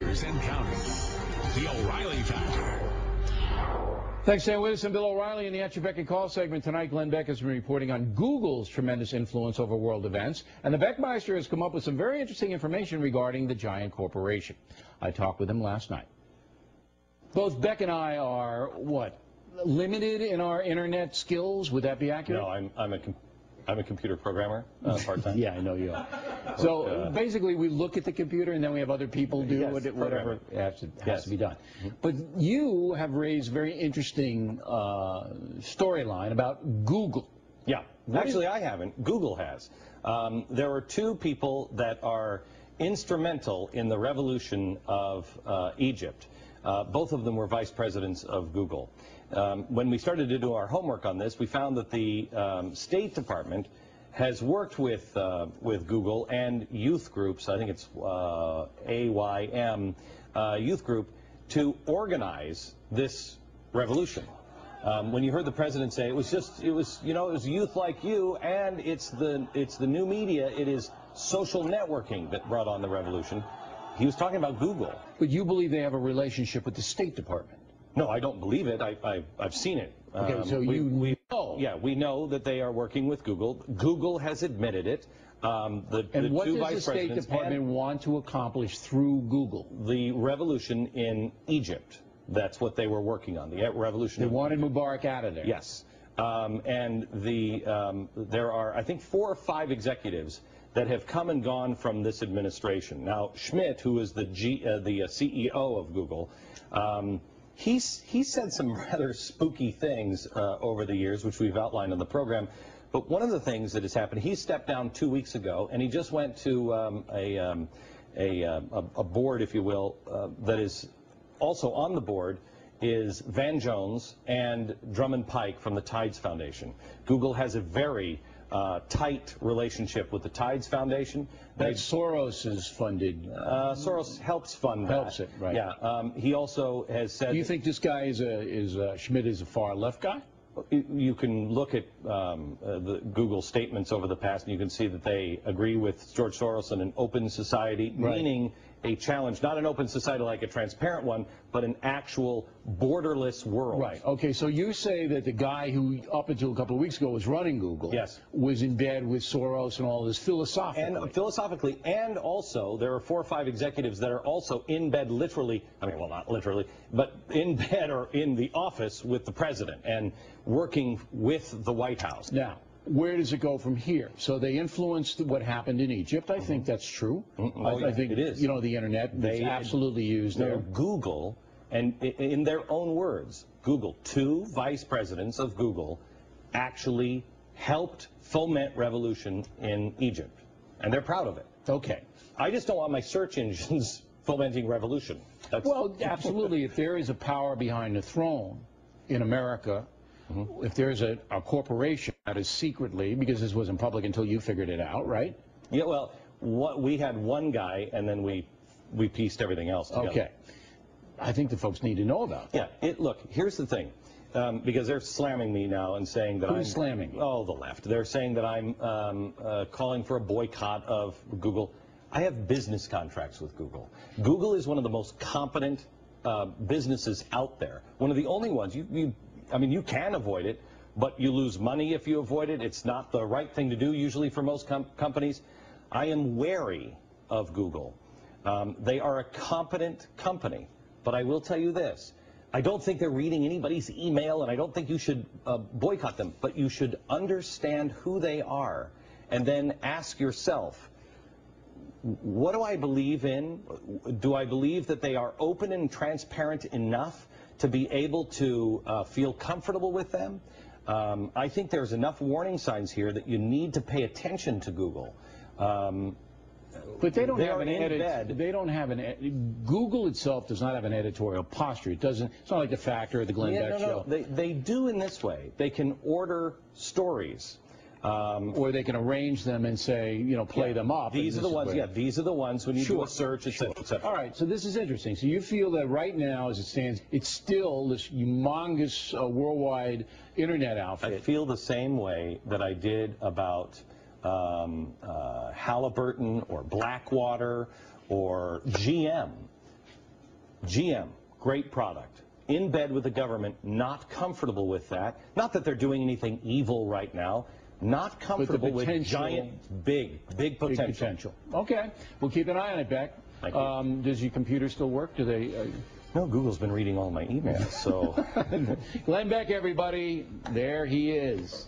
And counting. The O'Reilly Factor. Thanks, Sam Willis and Bill O'Reilly in the Answer Beck and Call segment tonight. Glenn Beck has been reporting on Google's tremendous influence over world events, and the Beckmeister has come up with some very interesting information regarding the giant corporation. I talked with him last night. Both Beck and I are, what, limited in our internet skills? Would that be accurate? No, I'm a computer programmer, part-time. Yeah, I know you are. So basically we look at the computer and then we have other people do whatever has to be done. But you have raised a very interesting storyline about Google. Yeah, actually I haven't. Google has. There are two people that are instrumental in the revolution of Egypt. Both of them were vice presidents of Google. When we started to do our homework on this, we found that the State Department has worked with Google and youth groups, I think it's AYM youth group, to organize this revolution. When you heard the president say it was youth like you, and it's the new media, it is social networking that brought on the revolution, he was talking about Google. But you believe they have a relationship with the State Department? No, I don't believe it. I've seen it. Okay, so we know. Yeah, we know that they are working with Google. Google has admitted it. And what does the State Department want to accomplish through Google? The revolution in Egypt. That's what they were working on, the revolution. They wanted Mubarak out of there. Yes. And there are, I think, 4 or 5 executives that have come and gone from this administration. Now, Schmidt, who is the CEO of Google, he said some rather spooky things over the years, which we've outlined in the program. But one of the things that has happened, he stepped down 2 weeks ago, and he just went to a board, if you will, that is also on the board is Van Jones and Drummond Pike from the Tides Foundation. Google has a very tight relationship with the Tides Foundation. That Soros is funded. Soros helps fund that. Helps it, right. Yeah. He also has said... Do you think this guy Schmidt is a far left guy? You can look at the Google statements over the past, and you can see that they agree with George Soros in an open society, meaning a challenge, not an open society like a transparent one, but an actual borderless world. Right. Okay, so you say that the guy who, up until a couple of weeks ago, was running Google, was in bed with Soros and all this philosophically. And also, there are 4 or 5 executives that are also in bed literally, I mean, well, not literally, but in bed or in the office with the president and working with the White House. Now, where does it go from here? So they influenced what happened in Egypt. I think that's true. I think it is. You know, the internet is absolutely used there. Google, and in their own words, Google, 2 vice presidents of Google actually helped foment revolution in Egypt. And they're proud of it. Okay. I just don't want my search engines fomenting revolution. Well, absolutely. If there is a power behind the throne in America, if there's a corporation that is secretly, because this wasn't public until you figured it out, right? Yeah, well, we had one guy, and then we pieced everything else together. Okay. I think the folks need to know about that. Yeah, look, here's the thing. Because they're slamming me now and saying that Who's slamming you? Oh, the left. They're saying that I'm calling for a boycott of Google. I have business contracts with Google. Google is one of the most competent businesses out there. One of the only ones. I mean, you can avoid it, but you lose money if you avoid it. It's not the right thing to do usually for most companies. I am wary of Google. They are a competent company, but I will tell you this. I don't think they're reading anybody's email, and I don't think you should boycott them, but you should understand who they are and then ask yourself, what do I believe in? Do I believe that they are open and transparent enough to be able to feel comfortable with them? I think there's enough warning signs here that you need to pay attention to Google. But they don't have an edit. They don't have Google itself does not have an editorial posture. It doesn't. It's not like The Factor or the Glenn Beck Show. They do in this way. They can order stories. Or they can arrange them and say, you know, play them up. These are the ones, these are the ones when you do a search, etc., etc. All right, so this is interesting. So you feel that right now, as it stands, it's still this humongous worldwide internet outfit. I feel the same way that I did about Halliburton or Blackwater or GM. GM, great product. In bed with the government, not comfortable with that. Not that they're doing anything evil right now. Not comfortable with giant, big potential. Big potential. Okay. We'll keep an eye on it, Beck. Thank you. Does your computer still work? Do they? No, Google's been reading all my emails, so. Glenn Beck, everybody. There he is.